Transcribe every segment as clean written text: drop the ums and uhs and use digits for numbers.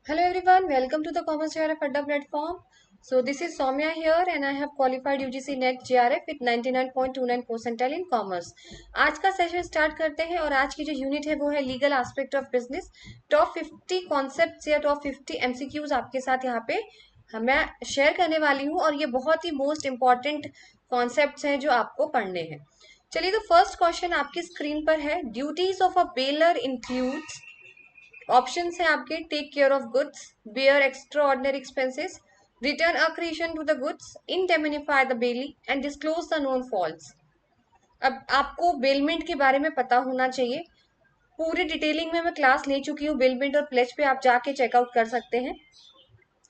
Hello everyone, welcome to the Commerce JRF Adda platform. So this is Soumya here and I have qualified UGC NET JRF with 99.29 percentile in commerce. आज का session start करते हैं और आज की जो unit है वो है legal aspect of business. Top 50 concepts या टॉप 50 एमसीक्यूज आपके साथ यहाँ पे मैं शेयर करने वाली हूँ और ये बहुत ही मोस्ट इंपॉर्टेंट कॉन्सेप्ट्स हैं जो आपको पढ़ने हैं। चलिए तो फर्स्ट क्वेश्चन आपकी स्क्रीन पर है। Duties of a bailor includes, option है आपके, take care of goods, bear extraordinary expenses, return accretion to the goods, indemnify the bailee and disclose the known faults. अब आपको बेलमेंट के बारे में पता होना चाहिए। पूरी डिटेलिंग में मैं क्लास ले चुकी हूँ बेलमेंट और प्लेज पे, आप जाके चेकआउट कर सकते हैं।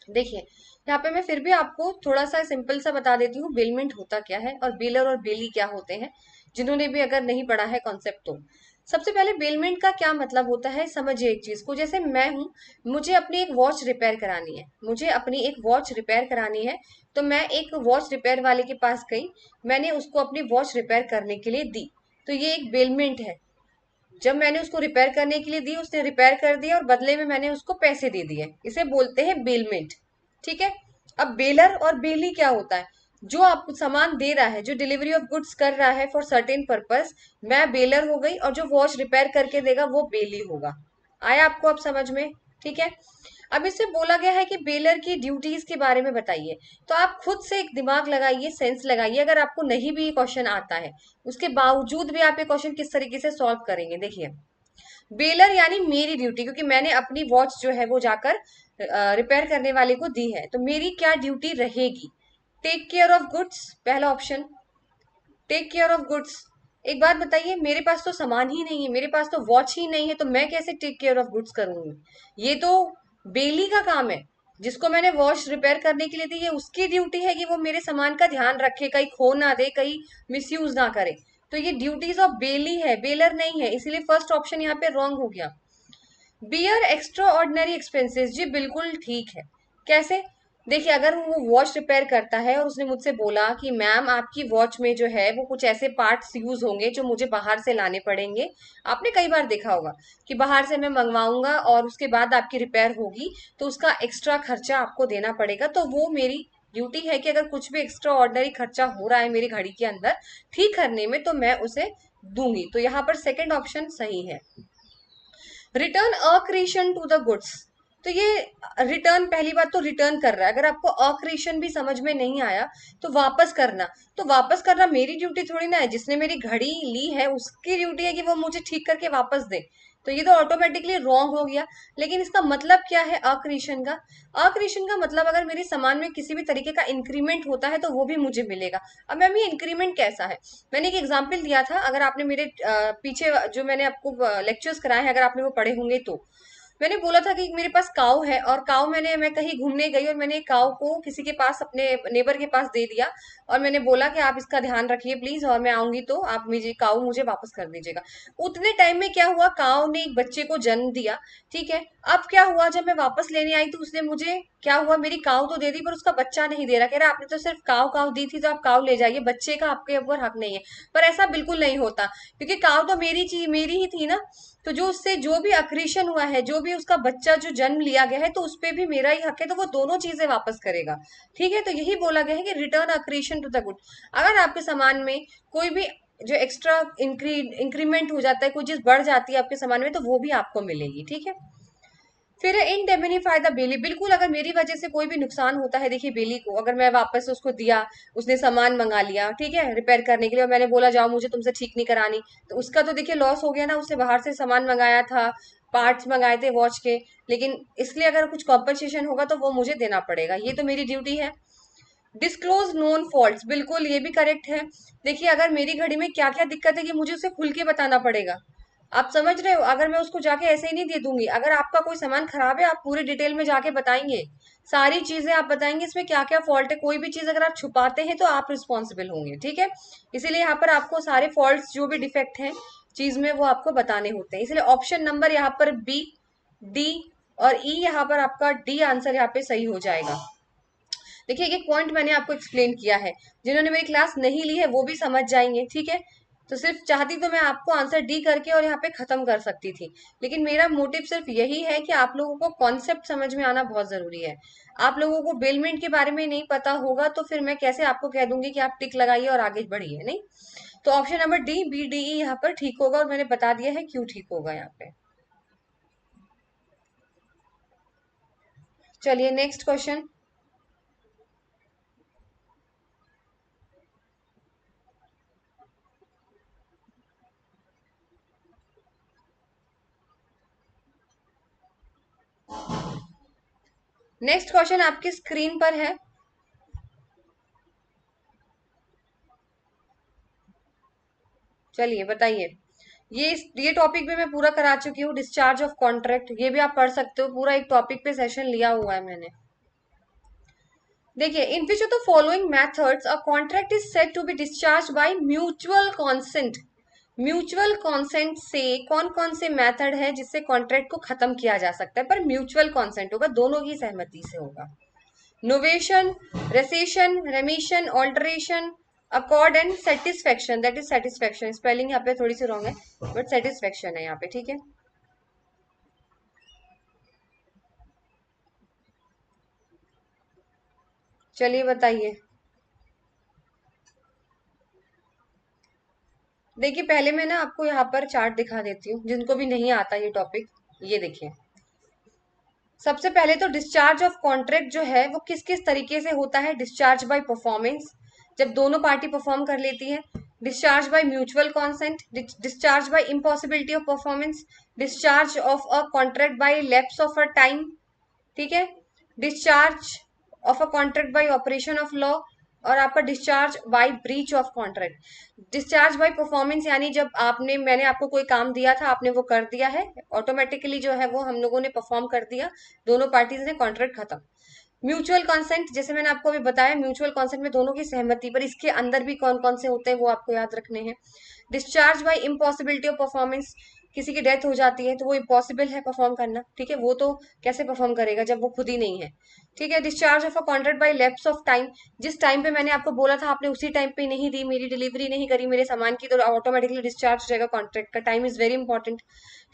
देखिए यहाँ पे मैं फिर भी आपको थोड़ा सा सिंपल सा बता देती हूँ बेलमेंट होता क्या है और बेलर और बेली क्या होते हैं, जिन्होंने भी अगर नहीं पढ़ा है कॉन्सेप्ट तो। सबसे पहले बेलमेंट का क्या मतलब होता है समझिए एक चीज को। जैसे मैं हूँ, मुझे अपनी एक वॉच रिपेयर करानी है, मुझे अपनी एक वॉच रिपेयर करानी है, तो मैं एक वॉच रिपेयर वाले के पास गई, मैंने उसको अपनी वॉच रिपेयर करने के लिए दी, तो ये एक बेलमेंट है। जब मैंने उसको रिपेयर करने के लिए दी, उसने रिपेयर कर दिया और बदले में मैंने उसको पैसे दे दिए, इसे बोलते हैं बेलमेंट। ठीक है। अब बेलर और बेली क्या होता है? जो आपको सामान दे रहा है, जो डिलीवरी ऑफ गुड्स कर रहा है फॉर सर्टेन पर्पस, मैं बेलर हो गई और जो वॉच रिपेयर करके देगा वो बेली होगा। आया आपको अब समझ में? ठीक है। अब इससे बोला गया है कि बेलर की ड्यूटीज के बारे में बताइए, तो आप खुद से एक दिमाग लगाइए, सेंस लगाइए। अगर आपको नहीं भी ये क्वेश्चन आता है, उसके बावजूद भी आप ये क्वेश्चन किस तरीके से सॉल्व करेंगे, देखिए। बेलर यानी मेरी ड्यूटी, क्योंकि मैंने अपनी वॉच जो है वो जाकर रिपेयर करने वाले को दी है, तो मेरी क्या ड्यूटी रहेगी? टेक केयर ऑफ गुड्स, पहला option, take care of goods. एक बात बताइए, मेरे पास तो सामान ही नहीं है, मेरे पास तो वॉच ही नहीं है, तो मैं कैसे टेक केयर ऑफ गुड्स करूंगी? ये तो बेली का काम है। जिसको मैंने वॉच रिपेयर करने के लिए दी, ये उसकी ड्यूटी है कि वो मेरे सामान का ध्यान रखे, कहीं खो ना दे, कहीं मिसयूज ना करे। तो ये ड्यूटीज ऑफ बेली है, बेलर नहीं है, इसीलिए फर्स्ट ऑप्शन यहाँ पे रॉन्ग हो गया। बियर एक्स्ट्रा ऑर्डिनरी एक्सपेंसेस, जी बिल्कुल ठीक है। कैसे? देखिए, अगर वो वॉच रिपेयर करता है और उसने मुझसे बोला कि मैम आपकी वॉच में जो है वो कुछ ऐसे पार्ट्स यूज होंगे जो मुझे बाहर से लाने पड़ेंगे। आपने कई बार देखा होगा कि बाहर से मैं मंगवाऊंगा और उसके बाद आपकी रिपेयर होगी, तो उसका एक्स्ट्रा खर्चा आपको देना पड़ेगा। तो वो मेरी ड्यूटी है कि अगर कुछ भी एक्स्ट्रा ऑर्डिनरी खर्चा हो रहा है मेरी घड़ी के अंदर ठीक करने में, तो मैं उसे दूंगी। तो यहाँ पर सेकंड ऑप्शन सही है। Return accretion to the goods, तो ये रिटर्न, पहली बात तो रिटर्न कर रहा है। अगर आपको अक्रीशन भी समझ में नहीं आया तो वापस करना, तो वापस करना मेरी ड्यूटी थोड़ी ना है। जिसने मेरी घड़ी ली है उसकी ड्यूटी है कि वो मुझे ठीक करके वापस दे। तो ये तो ऑटोमेटिकली रॉन्ग हो गया। लेकिन इसका मतलब क्या है अक्रीशन का? अक्रीशन का मतलब अगर मेरे सामान में किसी भी तरीके का इंक्रीमेंट होता है तो वो भी मुझे मिलेगा। अब मैम ये इंक्रीमेंट कैसा है? मैंने एक एग्जाम्पल दिया था, अगर आपने मेरे पीछे जो मैंने आपको लेक्चर्स कराए हैं, अगर आपने वो पढ़े होंगे तो मैंने बोला था कि मेरे पास काऊ है और काऊ मैं कहीं घूमने गई और मैंने काऊ को किसी के पास, अपने नेबर के पास दे दिया और मैंने बोला कि आप इसका ध्यान रखिए प्लीज, और मैं आऊंगी तो आप मुझे काऊ मुझे वापस कर दीजिएगा। उतने टाइम में क्या हुआ, काऊ ने एक बच्चे को जन्म दिया। ठीक है। अब क्या हुआ, जब मैं वापस लेने आई तो उसने मुझे, क्या हुआ, मेरी काऊ तो दे दी पर उसका बच्चा नहीं दे रहा। कह रहा आपने तो सिर्फ काऊ काऊ दी थी, तो आप काऊ ले जाइए, बच्चे का आपके ऊपर हक नहीं है। पर ऐसा बिल्कुल नहीं होता, क्योंकि काऊ तो मेरी चीज, मेरी ही थी ना। तो जो उससे जो भी अक्रीशन हुआ है, जो भी उसका बच्चा जो जन्म लिया गया है, तो उस पे भी मेरा ही हक है, तो वो दोनों चीजें वापस करेगा। ठीक है। तो यही बोला गया है कि return accretion to the good. अगर आपके सामान में कोई भी जो एक्स्ट्रा इंक्रीमेंट हो जाता है, कोई चीज बढ़ जाती है आपके सामान में, तो वो भी आपको मिलेगी। ठीक है। फिर इंडेमनीफाई द बेली, बिल्कुल अगर मेरी वजह से कोई भी नुकसान होता है, देखिए बेली को अगर मैं वापस उसको दिया, उसने सामान मंगा लिया ठीक है रिपेयर करने के लिए, और मैंने बोला जाओ मुझे तुमसे ठीक नहीं करानी, तो उसका तो देखिए लॉस हो गया ना। उससे बाहर से सामान मंगाया था, पार्ट्स मंगाए थे वॉच के, लेकिन इसलिए अगर कुछ कॉम्पनसेशन होगा तो वो मुझे देना पड़ेगा, ये तो मेरी ड्यूटी है। डिस्क्लोज नोन फॉल्ट्स, बिल्कुल ये भी करेक्ट है। देखिए अगर मेरी घड़ी में क्या क्या दिक्कत है कि मुझे उसे खुल के बताना पड़ेगा। आप समझ रहे हो? अगर मैं उसको जाके ऐसे ही नहीं दे दूंगी। अगर आपका कोई सामान खराब है, आप पूरी डिटेल में जाके बताएंगे, सारी चीजें आप बताएंगे इसमें क्या क्या फॉल्ट है। कोई भी चीज अगर आप छुपाते हैं तो आप रिस्पॉन्सिबल होंगे। ठीक है। इसीलिए यहाँ पर आपको सारे फॉल्ट जो भी डिफेक्ट हैं चीज में वो आपको बताने होते हैं। इसलिए ऑप्शन नंबर यहाँ पर बी, डी और ई, यहाँ पर आपका डी आंसर यहाँ पे सही हो जाएगा। देखिए एक पॉइंट मैंने आपको एक्सप्लेन किया है, जिन्होंने मेरी क्लास नहीं ली है वो भी समझ जाएंगे। ठीक है। तो सिर्फ चाहती तो मैं आपको आंसर डी करके और यहाँ पे खत्म कर सकती थी, लेकिन मेरा मोटिव सिर्फ यही है कि आप लोगों को कॉन्सेप्ट समझ में आना बहुत जरूरी है। आप लोगों को बेलमेंट के बारे में नहीं पता होगा तो फिर मैं कैसे आपको कह दूंगी कि आप टिक लगाइए और आगे बढ़िए, नहीं। तो option number D, B, D, E यहाँ पर ठीक होगा, और मैंने बता दिया है क्यों ठीक होगा यहाँ पे। चलिए नेक्स्ट क्वेश्चन। नेक्स्ट क्वेश्चन आपकी स्क्रीन पर है। चलिए बताइए। ये टॉपिक भी मैं पूरा करा चुकी हूँ, डिस्चार्ज ऑफ कॉन्ट्रैक्ट, ये भी आप पढ़ सकते हो, पूरा एक टॉपिक पे सेशन लिया हुआ है मैंने। देखिए, in which of the following methods a contract is said to be discharge by mutual consent. Mutual consent से कौन कौन से मेथड है जिससे कॉन्ट्रैक्ट को खत्म किया जा सकता है, पर म्यूचुअल कॉन्सेंट होगा, दोनों की सहमति से होगा। Novation, recession, रेमिशन, alteration, accord and satisfaction, that is satisfaction, spelling यहाँ पे थोड़ी सी रॉन्ग है बट सेटिस्फेक्शन है यहाँ पे, ठीक है। चलिए बताइए। देखिए, पहले मैं ना आपको यहाँ पर चार्ट दिखा देती हूँ, जिनको भी नहीं आता ये टॉपिक। ये देखिए, सबसे पहले तो डिस्चार्ज ऑफ कॉन्ट्रैक्ट जो है वो किस किस तरीके से होता है। डिस्चार्ज बाय परफॉर्मेंस, जब दोनों पार्टी परफॉर्म कर लेती है। Discharge by mutual consent, discharge by impossibility of performance, discharge of a contract by lapse of a time, ठीक है। Discharge of a contract by operation of law, और आपका discharge by breach of contract. Discharge by performance यानी जब मैंने आपको कोई काम दिया था, आपने वो कर दिया है, ऑटोमेटिकली जो है वो हम लोगों ने परफॉर्म कर दिया, दोनों पार्टीज ने, कॉन्ट्रैक्ट खत्म। म्यूचुअल कंसेंट, जैसे मैंने आपको अभी बताया, म्यूचुअल कंसेंट में दोनों की सहमति, पर इसके अंदर भी कौन कौन से होते हैं वो आपको याद रखने हैं। Discharge by impossibility of performance, किसी की डेथ हो जाती है तो वो इम्पॉसिबल है परफॉर्म करना, ठीक है, वो तो कैसे परफॉर्म करेगा जब वो खुद ही नहीं है, ठीक है। Discharge of a contract by lapse of time, जिस टाइम पे मैंने आपको बोला था आपने उसी टाइम पे नहीं दी, मेरी डिलीवरी नहीं करी मेरे सामान की, तो ऑटोमेटिकली डिस्चार्ज हो जाएगा कॉन्ट्रैक्ट का। टाइम इज वेरी इंपॉर्टेंट,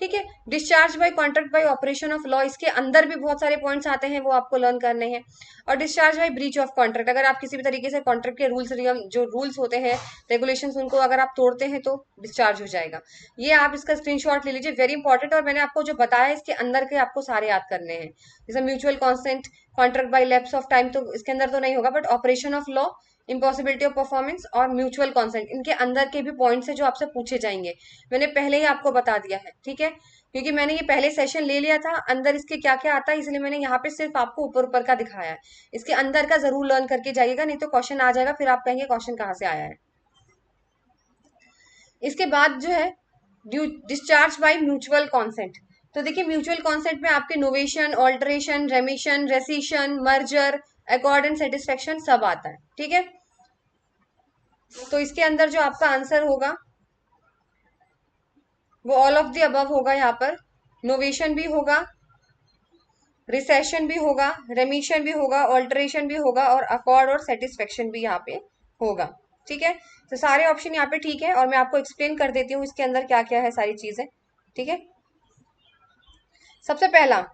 ठीक है। Discharge bye contract by operation of law, इसके अंदर भी बहुत सारे पॉइंट्स आते हैं, वो आपको लर्न करने हैं। और discharge by breach of contract, अगर आप किसी भी तरीके से कॉन्ट्रैक्ट के रूल्स, जो रूल्स होते हैं, रेगुलेशंस, उनको अगर आप तोड़ते हैं तो डिस्चार्ज हो जाएगा। ये आप इसका स्क्रीनशॉट ले लीजिए, वेरी इंपॉर्टेंट। और मैंने आपको जो बताया इसके अंदर के आपको सारे याद करने हैं, जैसे mutual consent, contract by lapse of time, तो इसके अंदर तो नहीं होगा, but operation of law, impossibility of performance और म्यूचुअल कॉन्सेंट, इनके अंदर के भी पॉइंट्स है जो आपसे पूछे जाएंगे, मैंने पहले ही आपको बता दिया है, ठीक है। क्योंकि मैंने ये पहले सेशन ले लिया था, अंदर इसके क्या क्या आता है, इसलिए मैंने यहाँ पे सिर्फ आपको ऊपर ऊपर का दिखाया है। इसके अंदर का जरूर लर्न करके जाइएगा, नहीं तो क्वेश्चन आ जाएगा, फिर आप कहेंगे क्वेश्चन कहाँ से आया है। इसके बाद जो है डिस्चार्ज बाय म्यूचुअल कॉन्सेंट, तो देखिए म्यूचुअल कॉन्सेंट में आपके novation, alteration, रेमिशन, rescission, merger, accord and satisfaction सब आता है, ठीक है। तो इसके अंदर जो आपका आंसर होगा वो ऑल ऑफ द अबव होगा। यहाँ पर नोवेशन भी होगा, रिसेशन भी होगा, रेमिशन भी होगा, ऑल्टरेशन भी होगा, और अकॉर्ड और सेटिस्फेक्शन भी यहाँ पे होगा, ठीक है। तो सारे ऑप्शन यहाँ पे ठीक है, और मैं आपको एक्सप्लेन कर देती हूँ इसके अंदर क्या क्या है सारी चीजें, ठीक है। सबसे पहला,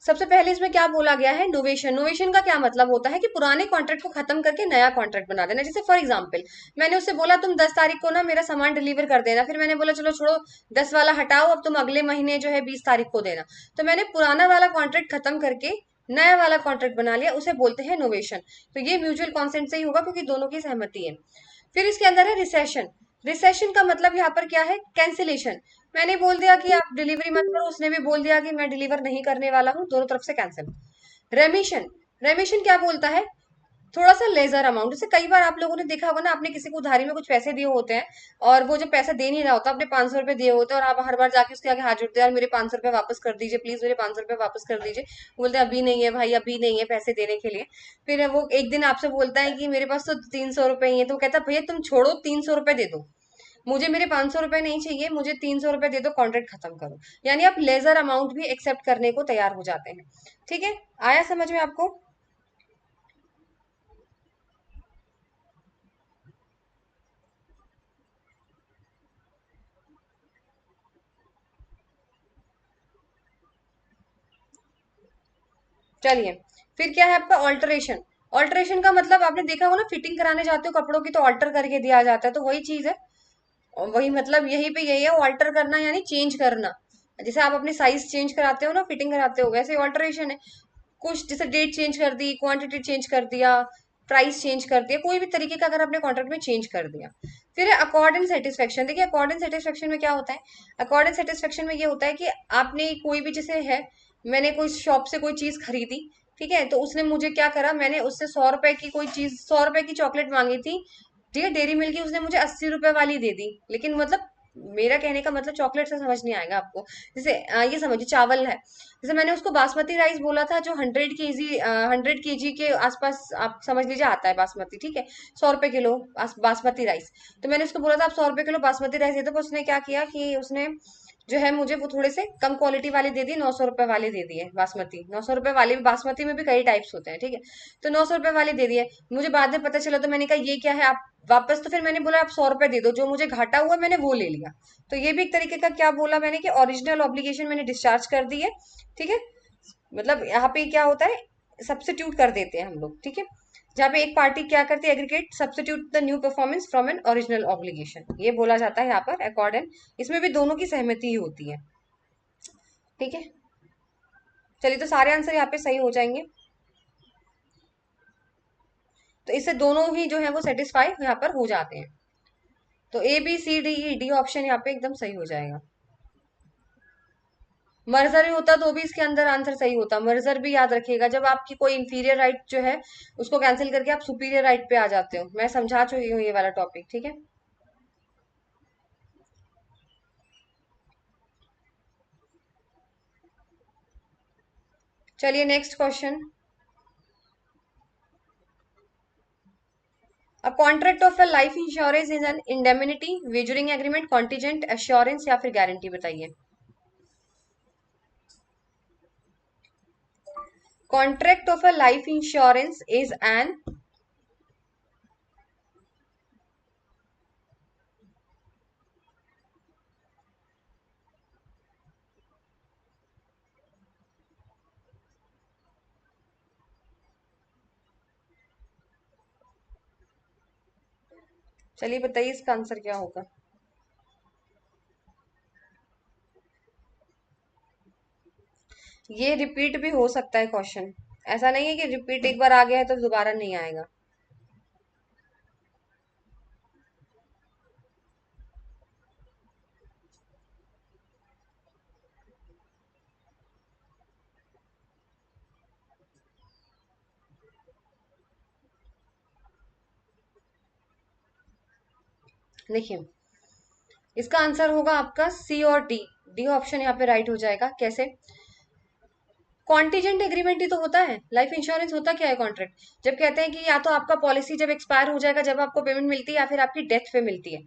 सबसे पहले इसमें क्या बोला गया है, नोवेशन। नोवेशन का क्या मतलब होता है कि पुराने कॉन्ट्रैक्ट को खत्म करके नया कॉन्ट्रैक्ट बना देना। जैसे फॉर एग्जांपल, मैंने उससे बोला तुम 10 तारीख को ना मेरा सामान डिलीवर कर देना, फिर मैंने बोला चलो छोड़ो 10 वाला हटाओ, अब तुम अगले महीने जो है 20 तारीख को देना। तो मैंने पुराना वाला कॉन्ट्रैक्ट खत्म करके नया वाला कॉन्ट्रैक्ट बना लिया, उसे बोलते हैं नोवेशन। तो ये म्यूचुअल कॉन्सेंट से ही होगा क्योंकि दोनों की सहमति है। फिर इसके अंदर है रिसेशन। रिसेशन का मतलब यहाँ पर क्या है, कैंसिलेशन। मैंने बोल दिया कि आप डिलीवरी मत करो, उसने भी बोल दिया कि मैं डिलीवर नहीं करने वाला हूँ, दोनों तरफ से कैंसिल। रेमिशन, रेमिशन क्या बोलता है, थोड़ा सा लेजर अमाउंट। जैसे कई बार आप लोगों ने देखा होगा ना, आपने किसी को उधारी में कुछ पैसे दिए होते हैं, और वो जो पैसा दे नहीं रहा होता, आपने 500 रुपए दिए होते हैं, और आप हर बार जाके उसके आगे हाथ जोड़ते हैं, यार मेरे 500 रुपए वापस कर दीजिए प्लीज, मेरे 500 रुपए वापस कर दीजिए। बोलते हैं अभी नहीं है भाई, अभी नहीं है पैसे देने के लिए। फिर वो एक दिन आपसे बोलता है कि मेरे पास तो 300 रुपए ही है, तो वो कहता है भैया तुम छोड़ो, 300 रुपए दे दो मुझे, मेरे 500 रुपए नहीं चाहिए, मुझे 300 रुपए दे दो, कॉन्ट्रैक्ट खत्म करो। यानी आप लेजर अमाउंट भी एक्सेप्ट करने को तैयार हो जाते हैं, ठीक है। आया समझ में आपको। चलिए, फिर क्या है आपका ऑल्टरेशन। ऑल्टरेशन का मतलब आपने देखा हो ना, फिटिंग कराने जाते हो कपड़ों की तो ऑल्टर करके दिया जाता है, तो वही चीज है। और वही मतलब यही पे यही है, ऑल्टर करना यानी चेंज करना। जैसे आप अपनी साइज चेंज कराते हो ना, फिटिंग कराते हो, वैसे ऑल्टरेशन है। कुछ जैसे डेट चेंज कर दी, क्वांटिटी चेंज कर दिया, प्राइस चेंज कर दिया, कोई भी तरीके का अगर अपने कॉन्ट्रैक्ट में चेंज कर दिया। फिर है अकॉर्ड एंड सेटिस्फेक्शन। देखिए अकॉर्ड एंड सेटिस्फेक्शन में क्या होता है, अकॉर्ड एंड सेटिस्फेक्शन में ये होता है कि आपने कोई भी जैसे है, मैंने कोई शॉप से कोई चीज खरीदी, ठीक है, तो उसने मुझे क्या करा, मैंने उससे 100 रुपए की कोई चीज, 100 रुपए की चॉकलेट मांगी थी, ठीक है, डेयरी मिल्क की, उसने मुझे 80 रुपए वाली दे दी। लेकिन मतलब मेरा कहने का मतलब चॉकलेट से समझ नहीं आएगा आपको। जैसे ये समझिए चावल है, जैसे मैंने उसको बासमती राइस बोला था जो 100 केजी, 100 केजी के आसपास आप समझ लीजिए आता है बासमती, ठीक है, 100 रुपए किलो बासमती राइस। तो मैंने उसको बोला था आप 100 रुपए किलो बासमती राइस दे दो, पर उसने क्या किया कि उसने जो है मुझे वो थोड़े से कम क्वालिटी वाले दे दिए, 900 रुपए वाले दे दिए बासमती। 900 रुपए वाले भी, बासमती में भी कई टाइप्स होते हैं, ठीक है, तो 900 रुपए वाले दे दिए। मुझे बाद में पता चला तो मैंने कहा ये क्या है आप वापस, तो फिर मैंने बोला आप 100 रुपए दे दो, जो मुझे घाटा हुआ मैंने वो ले लिया। तो ये भी एक तरीके का क्या बोला मैंने कि ओरिजिनल ऑब्लिगेशन मैंने डिस्चार्ज कर दी है, ठीक है। मतलब यहाँ पे क्या होता है, सब्स्टिट्यूट कर देते हैं हम लोग, ठीक है। जहाँ पे एक पार्टी क्या करती है, aggregate substitute the new performance from an original obligation, ये बोला जाता है यहाँ पर अकॉर्ड। इसमें भी दोनों की सहमति ही होती है, ठीक है। चलिए, तो सारे आंसर यहाँ पे सही हो जाएंगे। तो इससे दोनों ही जो है वो सेटिस्फाई यहाँ पर हो जाते हैं। तो A B C D E D option यहाँ पे एकदम सही हो जाएगा। मर्जर होता तो भी इसके अंदर आंसर सही होता। मर्जर भी याद रखिएगा, जब आपकी कोई इंफीरियर राइट जो है उसको कैंसिल करके आप सुपीरियर राइट पे आ जाते हो। मैं समझा चुकी हूँ ये वाला टॉपिक, ठीक है। चलिए next question. A contract of a life insurance is an indemnity, wagering agreement, contingent, assurance या फिर गारंटी, बताइए। Contract of a life insurance is an, चलिए बताइए इसका आंसर क्या होगा। ये रिपीट भी हो सकता है क्वेश्चन, ऐसा नहीं है कि रिपीट एक बार आ गया है तो दोबारा नहीं आएगा। देखिए इसका आंसर होगा आपका सी और डी। डी ऑप्शन यहाँ पे राइट हो जाएगा। कैसे? कॉन्टीजेंट एग्रीमेंट ही तो होता है लाइफ इंश्योरेंस। होता क्या है कॉन्ट्रैक्ट, जब कहते हैं कि या तो आपका पॉलिसी जब एक्सपायर हो जाएगा, जब आपको पेमेंट मिलती है, या फिर आपकी डेथ पे मिलती है।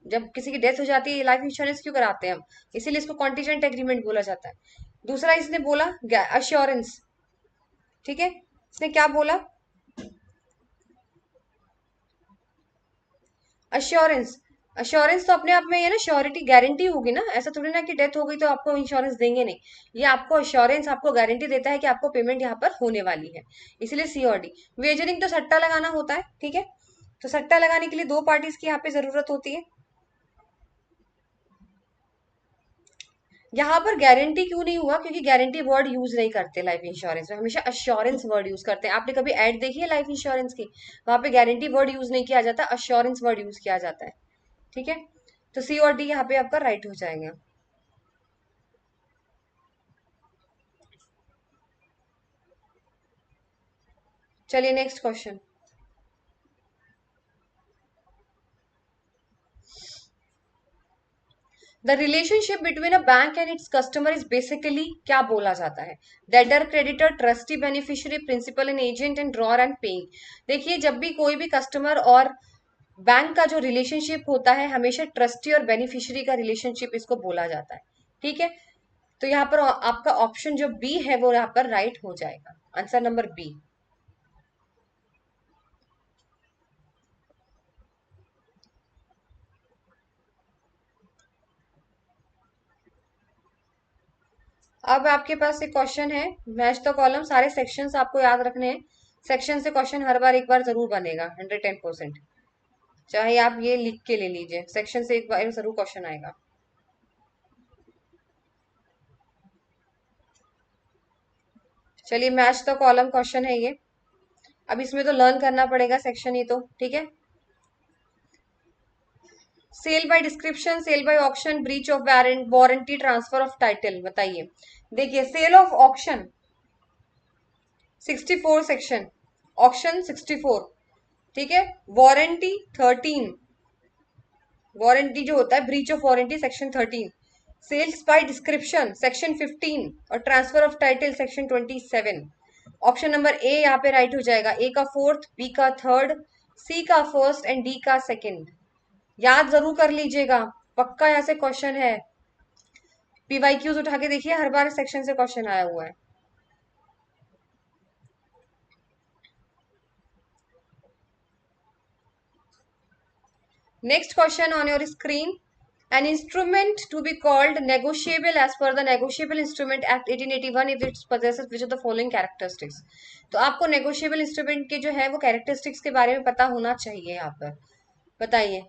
जब किसी की डेथ हो जाती है, लाइफ इंश्योरेंस क्यों कराते हैं हम, इसीलिए इसको कॉन्टीजेंट एग्रीमेंट बोला जाता है। दूसरा इसने बोला अश्योरेंस, ठीक है, इसने क्या बोला, अश्योरेंस। अश्योरेंस तो अपने आप में ये ना श्योरिटी गारंटी होगी ना, ऐसा थोड़ी ना कि डेथ हो गई तो आपको इंश्योरेंस देंगे नहीं। ये आपको अश्योरेंस, आपको गारंटी देता है कि आपको पेमेंट यहाँ पर होने वाली है, इसलिए सी और डी। वेजरिंग तो सट्टा लगाना होता है, ठीक है, तो सट्टा लगाने के लिए दो पार्टीज की यहाँ पे जरूरत होती है। यहाँ पर गारंटी क्यों नहीं हुआ, क्योंकि गारंटी वर्ड यूज नहीं करते लाइफ इंश्योरेंस में, हमेशा अश्योरेंस वर्ड यूज करते हैं। आपने कभी एड देखी है लाइफ इंश्योरेंस की, वहां पे गारंटी वर्ड यूज नहीं किया जाता, अश्योरेंस वर्ड यूज किया जाता है, ठीक है। तो सी और डी यहाँ पे आपका राइट हो जाएगा। चलिए next question. The relationship between a bank and its customer is basically क्या बोला जाता है, debtor, creditor, trustee, beneficiary, principal and agent and drawer and paying. देखिए जब भी कोई भी कस्टमर और बैंक का जो रिलेशनशिप होता है, हमेशा ट्रस्टी और बेनिफिशियरी का रिलेशनशिप इसको बोला जाता है, ठीक है। तो यहाँ पर आपका ऑप्शन जो बी है वो यहाँ पर राइट हो जाएगा, आंसर नंबर बी। अब आपके पास एक क्वेश्चन है, मैच द कॉलम। सारे सेक्शंस आपको याद रखने हैं। सेक्शन से क्वेश्चन हर बार एक बार जरूर बनेगा, 110%। चाहे आप ये लिख के ले लीजिए, सेक्शन से एक बार जरूर क्वेश्चन आएगा। चलिए, मैच द कॉलम क्वेश्चन है ये। अब इसमें तो लर्न करना पड़ेगा सेक्शन, ये तो ठीक है। Sale by description, sale by auction, breach of warranty, transfer of title. बताइए, देखिए sale of auction 64 section, auction 64, ठीक है। वारंटी 13, वारंटी जो होता है breach of warranty section 13। Sales by description section 15 और transfer of title section 27। Option number A यहाँ पे राइट हो जाएगा, ए का फोर्थ, बी का थर्ड, सी का फर्स्ट एंड डी का सेकंड। याद जरूर कर लीजिएगा, पक्का यहाँ से क्वेश्चन है। पीवाईक्यूज उठा के देखिए, हर बार सेक्शन से क्वेश्चन आया हुआ है। Next question on your screen, an instrument to be called negotiable as per the Negotiable Instrument Act 1881 if it possesses which of the following characteristics। तो आपको negotiable instrument के जो है वो characteristics के बारे में पता होना चाहिए यहाँ पर। बताइए,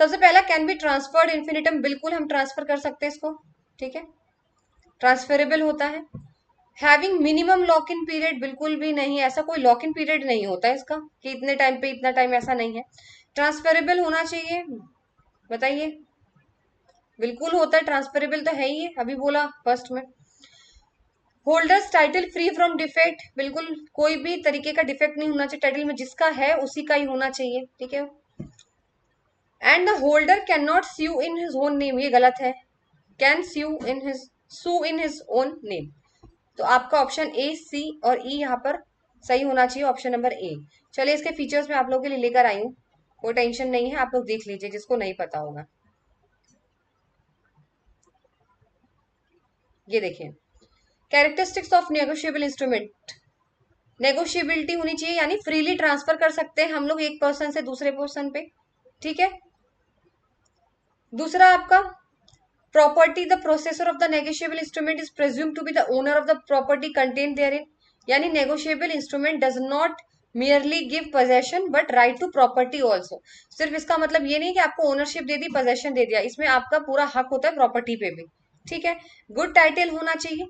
सबसे पहला कैन बी ट्रांसफर्ड इन्फिनिटम, बिल्कुल हम ट्रांसफर कर सकते हैं इसको, ठीक है, ट्रांसफरेबल होता है। Having minimum lock in period, बिल्कुल भी नहीं, ऐसा कोई लॉक इन पीरियड नहीं होता है इसका कि इतने टाइम पे इतना टाइम, ऐसा नहीं है। ट्रांसफरेबल होना चाहिए, बताइए, बिल्कुल होता है, ट्रांसफरेबल तो है ही है, अभी बोला फर्स्ट में। Holders title free from defect, बिल्कुल कोई भी तरीके का डिफेक्ट नहीं होना चाहिए टाइटल में, जिसका है उसी का ही होना चाहिए, ठीक है। And the holder can not sue in his own name, ये गलत है, can sue in his own name. तो आपका ऑप्शन ए, सी और ई यहाँ पर सही होना चाहिए, ऑप्शन नंबर ए। चलिए, इसके फीचर्स मैं आप लोगों के लिए लेकर आई हूँ, कोई टेंशन नहीं है, आप लोग देख लीजिए जिसको नहीं पता होगा। ये देखिए, कैरेक्टरिस्टिक्स ऑफ नेगोशिएबल इंस्ट्रूमेंट, नेगोशिएबिलिटी होनी चाहिए, यानी फ्रीली ट्रांसफर कर सकते हैं हम लोग एक पर्सन से दूसरे पर्सन पे, ठीक है। दूसरा आपका property, the possessor of the negotiable instrument is presume to be the owner of the property contain therein, यानी negotiable instrument does not merely give possession but right to property also. सिर्फ इसका मतलब ये नहीं कि आपको ownership दे दी, possession दे दिया, इसमें आपका पूरा हक होता है प्रॉपर्टी पे भी, ठीक है। गुड टाइटल होना चाहिए,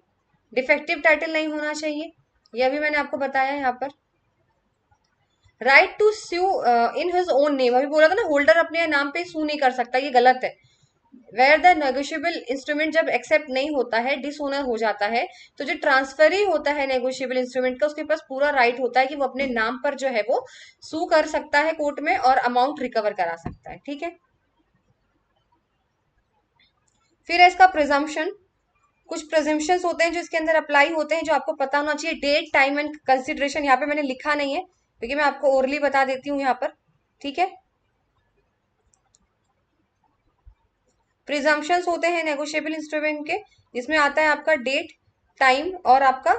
डिफेक्टिव टाइटल नहीं होना चाहिए, ये अभी मैंने आपको बताया यहाँ पर। Right to sue in his own name, अभी बोला था ना, होल्डर अपने नाम पे सू नहीं कर सकता, ये गलत है। वेयर द नेगोशिएबल इंस्ट्रूमेंट जब एक्सेप्ट नहीं होता है, डिसओनर हो जाता है, तो जो ट्रांसफर ही होता है नेगोशिएबल इंस्ट्रूमेंट का, उसके पास पूरा राइट होता है कि वो अपने नाम पर जो है वो सू कर सकता है कोर्ट में और अमाउंट रिकवर करा सकता है, ठीक है। फिर है इसका प्रिजम्पशन, कुछ प्रिजम्पशंस होते हैं जो इसके अंदर अप्लाई होते हैं, जो आपको पता होना चाहिए। डेट, टाइम एंड कंसिडरेशन यहाँ पे मैंने लिखा नहीं है, क्योंकि मैं आपको ओरली बता देती हूँ यहाँ पर, ठीक है। प्रिजम्पशंस होते हैं नेगोशिएबल इंस्ट्रूमेंट के, जिसमें आता है आपका डेट, टाइम और आपका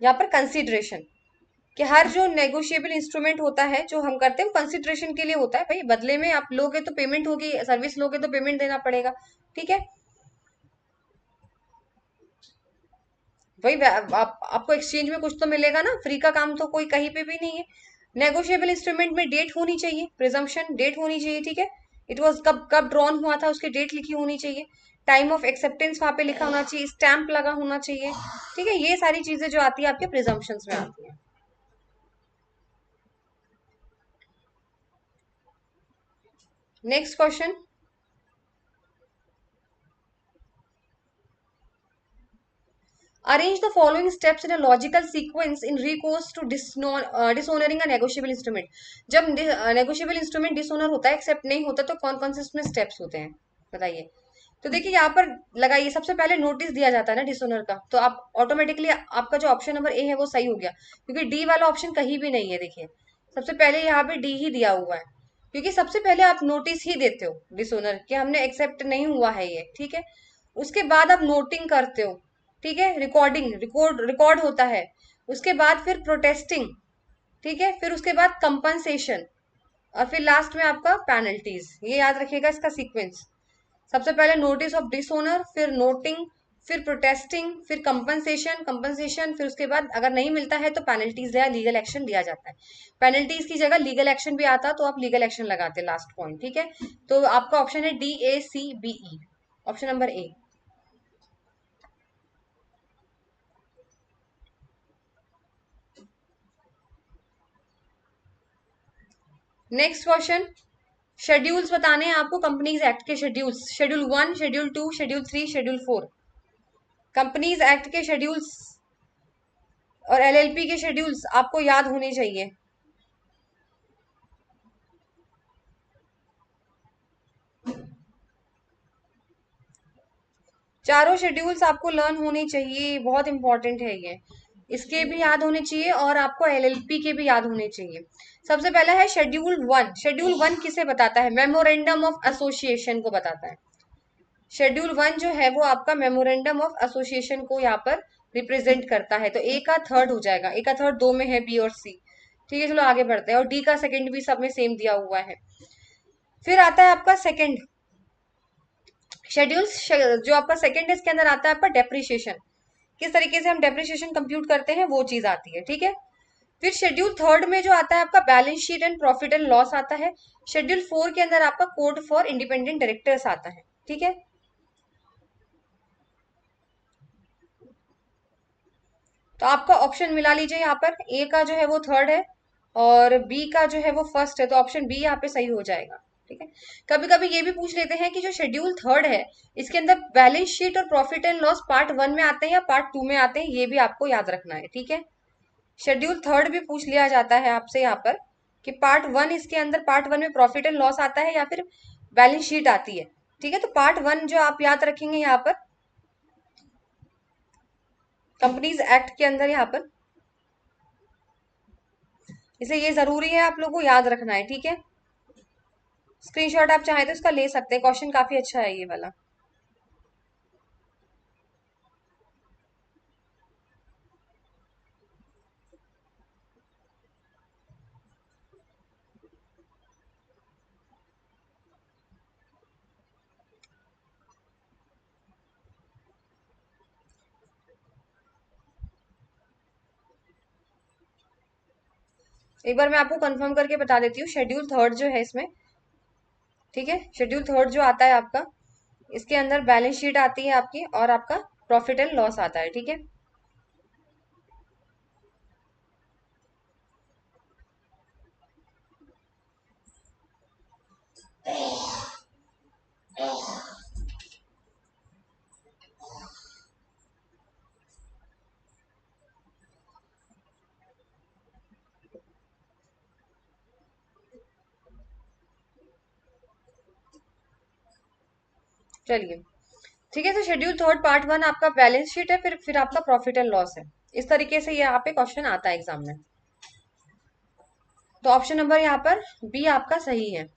यहाँ पर कंसिडरेशन, कि हर जो नेगोशिएबल इंस्ट्रूमेंट होता है जो हम करते हैं वो कंसिडरेशन के लिए होता है, भाई बदले में आप लोगे तो पेमेंट होगी, सर्विस लोगे तो पेमेंट देना पड़ेगा, ठीक है। भाई आपको एक्सचेंज में कुछ तो मिलेगा ना, फ्री का काम तो कोई कहीं पे भी नहीं है। नेगोशिएबल इंस्ट्रूमेंट में डेट होनी चाहिए, प्रिजम्पशन डेट होनी चाहिए, ठीक है। इट वाज कब कब ड्रॉन हुआ था उसकी डेट लिखी होनी चाहिए, टाइम ऑफ एक्सेप्टेंस वहां पे लिखा होना चाहिए, स्टैंप लगा होना चाहिए, ठीक है। ये सारी चीजें जो आती है आपके प्रिजम्पशंस में आती है। Next question, arrange the following steps in a logical sequence in recourse to disowning a negotiable instrument। जब negotiable instrument डिसोनर होता है, एक्सेप्ट नहीं होता, तो कौन कौन से इसमें स्टेप्स होते हैं, बताइए। तो देखिए यहाँ पर लगाइए, सबसे पहले नोटिस दिया जाता है ना डिसोनर का, तो आप ऑटोमेटिकली आपका जो ऑप्शन नंबर ए है वो सही हो गया, क्योंकि डी वाला ऑप्शन कहीं भी नहीं है। देखिए, सबसे पहले यहाँ पे डी ही दिया हुआ है, क्योंकि सबसे पहले आप नोटिस ही देते हो डिसोनर कि हमने एक्सेप्ट नहीं हुआ है ये, ठीक है। उसके बाद आप नोटिंग करते हो, ठीक है, रिकॉर्ड होता है। उसके बाद फिर प्रोटेस्टिंग, ठीक है, फिर उसके बाद कंपनसेशन, और फिर लास्ट में आपका पेनल्टीज। ये याद रखिएगा इसका सीक्वेंस, सबसे पहले नोटिस ऑफ डिसओनर, फिर नोटिंग, फिर प्रोटेस्टिंग, फिर कंपनसेशन, फिर उसके बाद अगर नहीं मिलता है तो पेनल्टीज या लीगल एक्शन लिया जाता है। पेनल्टीज की जगह लीगल एक्शन भी आता तो आप लीगल एक्शन लगाते लास्ट पॉइंट, ठीक है। तो आपका ऑप्शन है DACBE, ऑप्शन नंबर ए। नेक्स्ट क्वेश्चन, शेड्यूल्स बताने हैं आपको कंपनीज एक्ट के schedules, schedule 1, schedule 2, schedule 3, schedule 4। Companies act के शेड्यूल्स और LLP के शेड्यूल्स आपको याद होने चाहिए। चारों शेड्यूल्स आपको लर्न होने चाहिए, बहुत इंपॉर्टेंट है ये। इसके भी याद होने चाहिए और आपको LLP के भी याद होने चाहिए। सबसे पहला है शेड्यूल 1। शेड्यूल 1 किसे बताता है? मेमोरेंडम ऑफ एसोसिएशन को बताता है। शेड्यूल 1 जो है वो आपका मेमोरेंडम ऑफ एसोसिएशन को यहाँ पर रिप्रेजेंट करता है। तो ए का थर्ड हो जाएगा, ए का थर्ड दो में है, बी और सी। ठीक है, चलो आगे बढ़ते हैं। और डी का सेकंड भी सब में सेम दिया हुआ है। फिर आता है आपका सेकंड शेड्यूल, जो आपका सेकंड है इसके अंदर आता है आपका डेप्रिसिएशन। किस तरीके से हम डेप्रिसिएशन कंप्यूट करते हैं वो चीज आती है, ठीक है। फिर शेड्यूल थर्ड में जो आता है आपका balance sheet and profit and loss आता है। शेड्यूल 4 के अंदर आपका कोड फॉर इंडिपेंडेंट डायरेक्टर्स आता है, ठीक है। तो आपका ऑप्शन मिला लीजिए यहाँ पर, ए का जो है वो थर्ड है और बी का जो है वो फर्स्ट है, तो ऑप्शन बी यहाँ पे सही हो जाएगा, ठीक है। कभी कभी ये भी पूछ लेते हैं कि जो शेड्यूल थर्ड है इसके अंदर बैलेंस शीट और प्रॉफिट एंड लॉस पार्ट 1 में आते हैं या पार्ट 2 में आते हैं, ये भी आपको याद रखना है, ठीक है। शेड्यूल थर्ड भी पूछ लिया जाता है आपसे यहाँ पर कि पार्ट 1 इसके अंदर, पार्ट 1 में प्रॉफिट एंड लॉस आता है या फिर बैलेंस शीट आती है, ठीक है। तो पार्ट 1 जो आप याद रखेंगे यहाँ पर कंपनीज एक्ट के अंदर, यहाँ पर इसे ये जरूरी है आप लोगों को याद रखना है, ठीक है। स्क्रीनशॉट आप चाहें तो इसका ले सकते हैं, क्वेश्चन काफी अच्छा है ये वाला। एक बार मैं आपको कंफर्म करके बता देती हूँ, शेड्यूल थर्ड जो है इसमें, ठीक है, शेड्यूल थर्ड जो आता है आपका, इसके अंदर बैलेंस शीट आती है आपकी और आपका प्रॉफिट एंड लॉस आता है, ठीक है। चलिए, ठीक है। तो शेड्यूल थर्ड पार्ट 1 आपका बैलेंस शीट है, फिर आपका प्रॉफिट एंड लॉस है। इस तरीके से ये यहाँ पे क्वेश्चन आता है एग्जाम में। तो ऑप्शन नंबर यहाँ पर बी आपका सही है।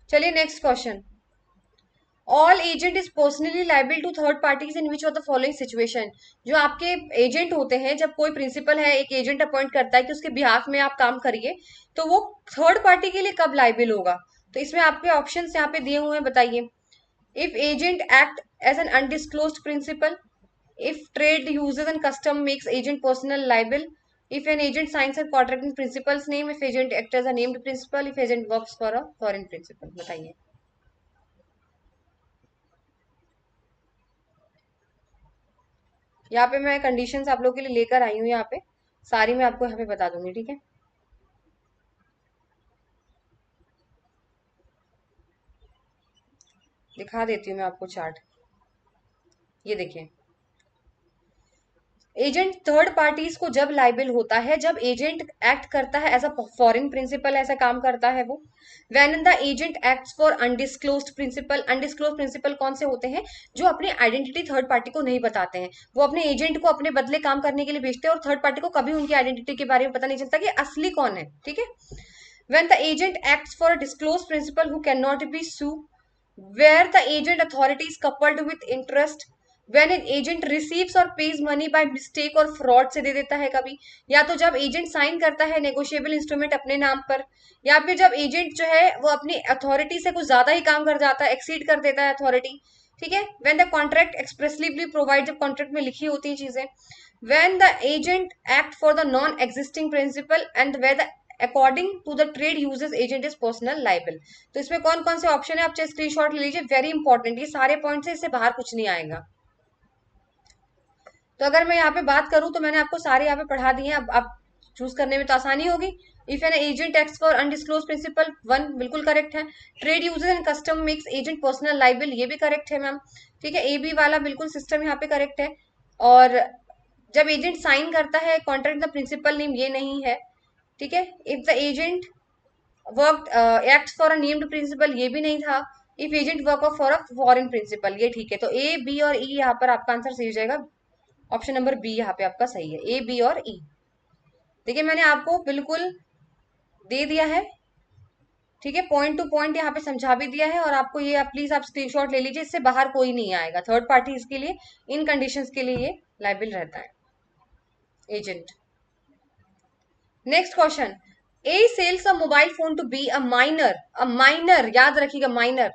चलिए next question, all agent is personally liable to third parties in which of the following situation. जो आपके एजेंट होते हैं, जब कोई प्रिंसिपल है एक एजेंट अपॉइंट करता है कि उसके बिहाफ में आप काम करिए, तो वो थर्ड पार्टी के लिए कब लाइबल होगा? तो इसमें आपके ऑप्शन यहाँ पे दिए हुए हैं, बताइए। If agent act as an undisclosed principal, if trade uses and custom makes agent personal liable, if an agent signs a contract in principal's name, if agent acts as a named principal, if agent works for a foreign principal। बताइए। यहाँ पे मैं conditions आप लोगों के लिए लेकर आई हूँ, यहाँ पे सारी मैं आपको यहाँ पे बता दूंगी, ठीक है। दिखा देती हूँ मैं आपको चार्ट, ये देखिए। एजेंट थर्ड पार्टीज को जब लाइबल होता है, जब एजेंट एक्ट करता है एज अ फॉरेन प्रिंसिपल, ऐसा काम करता है वो। When the agent acts for undisclosed principal, undisclosed principal कौन से होते हैं? जो अपनी आइडेंटिटी थर्ड पार्टी को नहीं बताते हैं, वो अपने एजेंट को अपने बदले काम करने के लिए भेजते हैं और थर्ड पार्टी को कभी उनकी आइडेंटिटी के बारे में पता नहीं चलता कि असली कौन है, ठीक है। when the agent acts for a disclosed principal who cannot be sued, where the agent authority is coupled with interest, when an agent receives और पेज मनी बाय मिस्टेक और फ्रॉड से दे देता है कभी, या तो जब एजेंट साइन करता है नेगोशिएबल इंस्ट्रूमेंट अपने नाम पर, या फिर जब एजेंट जो है वो अपनी अथॉरिटी से कुछ ज्यादा ही काम कर जाता है, एक्सीड कर देता है अथॉरिटी, ठीक है। When the contract expressly provide, जब कॉन्ट्रैक्ट में लिखी होती है चीजें। When the agent act for the non existing principal and where the according to the trade usages agent is personal liable. तो इसमें कौन कौन से ऑप्शन है, आप चाहे स्क्रीनशॉट ले लीजिए, वेरी इंपॉर्टेंट, ये सारे पॉइंट्स है, इससे बाहर कुछ नहीं आएगा। तो अगर मैं यहाँ पे बात करूं तो मैंने आपको सारे यहाँ पे पढ़ा दिए हैं, अब आप चूज करने में तो आसानी होगी। If an agent acts for undisclose principal, one बिल्कुल करेक्ट है। Trade usages and custom makes agent personal liable, ये भी करेक्ट है मैम, ठीक है। ए बी वाला बिल्कुल सिस्टम यहाँ पे करेक्ट है। और जब एजेंट साइन करता है कॉन्ट्रैक्ट द प्रिंसिपल नेम, ये नहीं है, ठीक है। If the agent work act for a named principal, ये भी नहीं था। If agent work for a foreign principal, ये ठीक है। तो ए बी और ई यहाँ पर आपका आंसर सही हो जाएगा। ऑप्शन नंबर बी यहाँ पे आपका सही है, ए बी और ई। देखिए मैंने आपको बिल्कुल दे दिया है, ठीक है, पॉइंट टू पॉइंट यहाँ पे समझा भी दिया है। और आपको ये आप प्लीज आप स्क्रीनशॉट ले लीजिए, इससे बाहर कोई नहीं आएगा, थर्ड पार्टी इसके लिए इन कंडीशंस के लिए ये लायबिल रहता है agent. Next question, A sells a mobile phone to B a minor, याद रखिएगा minor,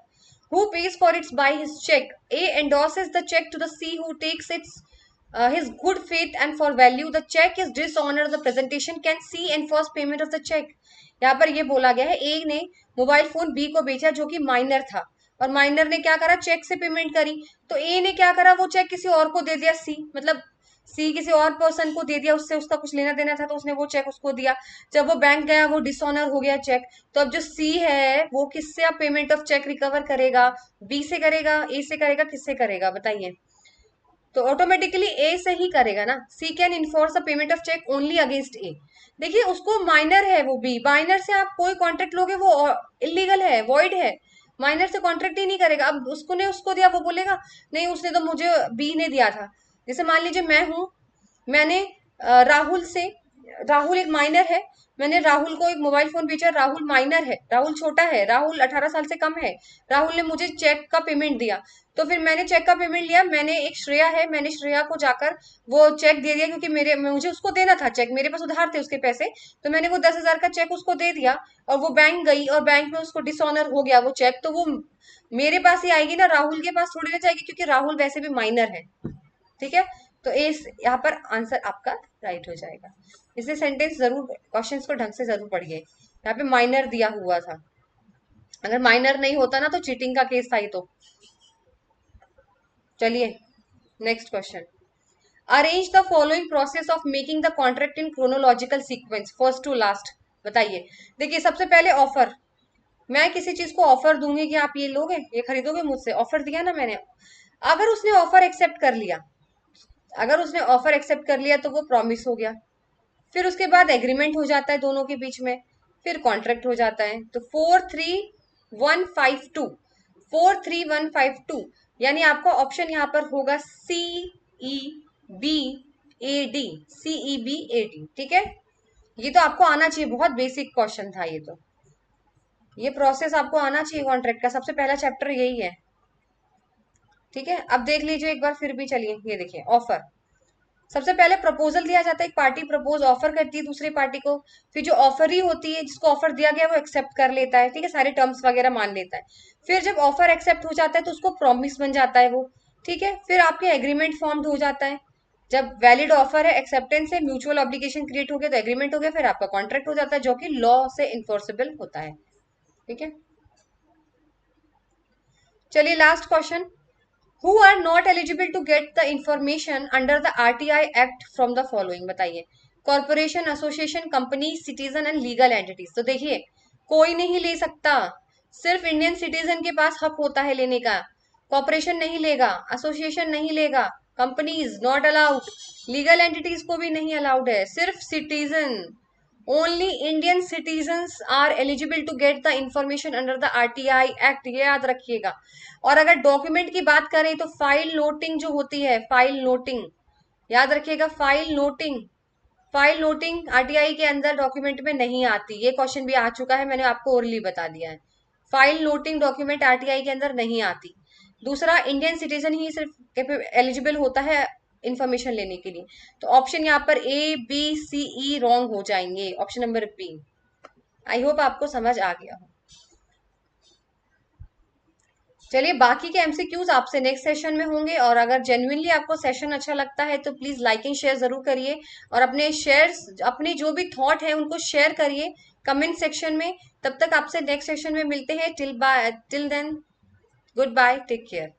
who pays for it by his check. A endorses the check to the C who takes his good faith and for value. The check is dishonored the presentation. Can C enforce payment of the check? यहाँ पर ये बोला गया है, ए ने mobile phone B को बेचा जो कि माइनर था, और माइनर ने क्या करा, चेक से पेमेंट करी। तो ए ने क्या करा, वो चेक किसी और को दे दिया, सी मतलब सी किसी और पर्सन को दे दिया, उससे उसका कुछ लेना देना था तो उसने वो चेक उसको दिया। जब वो बैंक गया वो डिसऑनर हो गया चेक। तो अब जो सी है वो किससे अब पेमेंट ऑफ चेक रिकवर करेगा, बी से करेगा, ए से करेगा, किससे करेगा बताइए। तो ऑटोमेटिकली ए से ही करेगा ना। She can enforce the payment of cheque only against A. देखिए उसको माइनर है वो बी, माइनर से आप कोई कॉन्ट्रैक्ट लोगे वो इलीगल है, वॉइड है, माइनर से कॉन्ट्रैक्ट ही नहीं करेगा। अब उसको ने उसको दिया, वो बोलेगा नहीं उसने तो मुझे बी ने दिया था। जैसे मान लीजिए मैं हूं, मैंने राहुल से, राहुल एक माइनर है, मैंने राहुल को एक मोबाइल फोन बेचा, राहुल माइनर है, राहुल छोटा है, राहुल 18 साल से कम है, राहुल ने मुझे चेक का पेमेंट दिया। तो फिर मैंने चेक का पेमेंट लिया, मैंने एक श्रेया है, मैंने श्रेया को जाकर वो चेक दे दिया, क्योंकि मुझे उसको देना था चेक, मेरे पास उधार थे उसके पैसे, तो मैंने वो 10,000 का चेक उसको दे दिया। और वो बैंक गई और बैंक में उसको डिसऑनर हो गया वो चेक, तो वो मेरे पास ही आएगी ना, राहुल के पास थोड़ी ना जाएगी, क्योंकि राहुल वैसे भी माइनर है, ठीक है। तो इस यहाँ पर आंसर आपका राइट हो जाएगा। इसे सेंटेंस जरूर, क्वेश्चंस को ढंग से जरूर पढ़िए। यहाँ पे माइनर दिया हुआ था, अगर माइनर नहीं होता ना तो चीटिंग का केस था ये तो। चलिए next question, arrange the following process of making the contract in chronological sequence first to last. बताइए, देखिए सबसे पहले ऑफर, मैं किसी चीज को ऑफर दूंगी कि आप ये लोगे, ये खरीदोगे मुझसे, ऑफर दिया ना मैंने। अगर उसने ऑफर एक्सेप्ट कर लिया, अगर उसने ऑफर एक्सेप्ट कर लिया तो वो प्रॉमिस हो गया, फिर उसके बाद एग्रीमेंट हो जाता है दोनों के बीच में, फिर कॉन्ट्रैक्ट हो जाता है। तो 43152, 43152, यानी आपका ऑप्शन यहाँ पर होगा C E B A D, C E B A D, ठीक है। ये तो आपको आना चाहिए, बहुत बेसिक क्वेश्चन था ये तो, ये प्रोसेस आपको आना चाहिए कॉन्ट्रैक्ट का, सबसे पहला चैप्टर यही है, ठीक है। अब देख लीजिए एक बार फिर भी, चलिए ये देखिए ऑफर, सबसे पहले प्रपोजल दिया जाता है, एक पार्टी प्रपोज ऑफर करती है दूसरी पार्टी को, फिर जो ऑफर ही होती है जिसको ऑफर दिया गया वो एक्सेप्ट कर लेता है, ठीक है, सारे टर्म्स वगैरह मान लेता है। फिर जब ऑफर एक्सेप्ट हो जाता है तो उसको प्रॉमिस बन जाता है वो, ठीक है। फिर आपके एग्रीमेंट फॉर्म्ड हो जाता है, जब वैलिड ऑफर है, एक्सेप्टेंस है, म्यूचुअल ऑब्लिगेशन क्रिएट हो गया तो एग्रीमेंट हो गया, फिर आपका कॉन्ट्रैक्ट हो जाता है जो कि लॉ से इन्फोर्सेबल होता है, ठीक है। चलिए last question, who are not eligible to get the information under the RTI Act from the following। बताइए, corporation, association, company, citizen and legal entities. तो देखिए कोई नहीं ले सकता, सिर्फ इंडियन सिटीजन के पास हक होता है लेने का, कॉर्पोरेशन नहीं लेगा, एसोसिएशन नहीं लेगा, companies not allowed, legal entities को भी नहीं अलाउड है, सिर्फ citizen, only Indian citizens are eligible to get the information under the RTI act, ये याद रखिएगा। और अगर डॉक्यूमेंट की बात करें तो फाइल नोटिंग जो होती है, फाइल नोटिंग याद रखिएगा, file noting, file noting RTI के अंदर डॉक्यूमेंट में नहीं आती, ये क्वेश्चन भी आ चुका है, मैंने आपको ओरली बता दिया है, फाइल नोटिंग डॉक्यूमेंट आरटीआई के अंदर नहीं आती। दूसरा, इंडियन सिटीजन ही सिर्फ एलिजिबल होता है इंफॉर्मेशन लेने के लिए। तो ऑप्शन यहाँ पर ए बी सी ई रॉन्ग हो जाएंगे, option number B. I hope आपको समझ आ गया हो। चलिए, बाकी के एमसीक्यूज आपसे नेक्स्ट सेशन में होंगे, और अगर जेन्युइनली आपको सेशन अच्छा लगता है तो प्लीज लाइक एंड शेयर जरूर करिए, और अपने शेयर्स, अपने जो भी थॉट है उनको शेयर करिए कमेंट सेक्शन में। तब तक आपसे नेक्स्ट सेशन में मिलते हैं। Till then, goodbye, take care.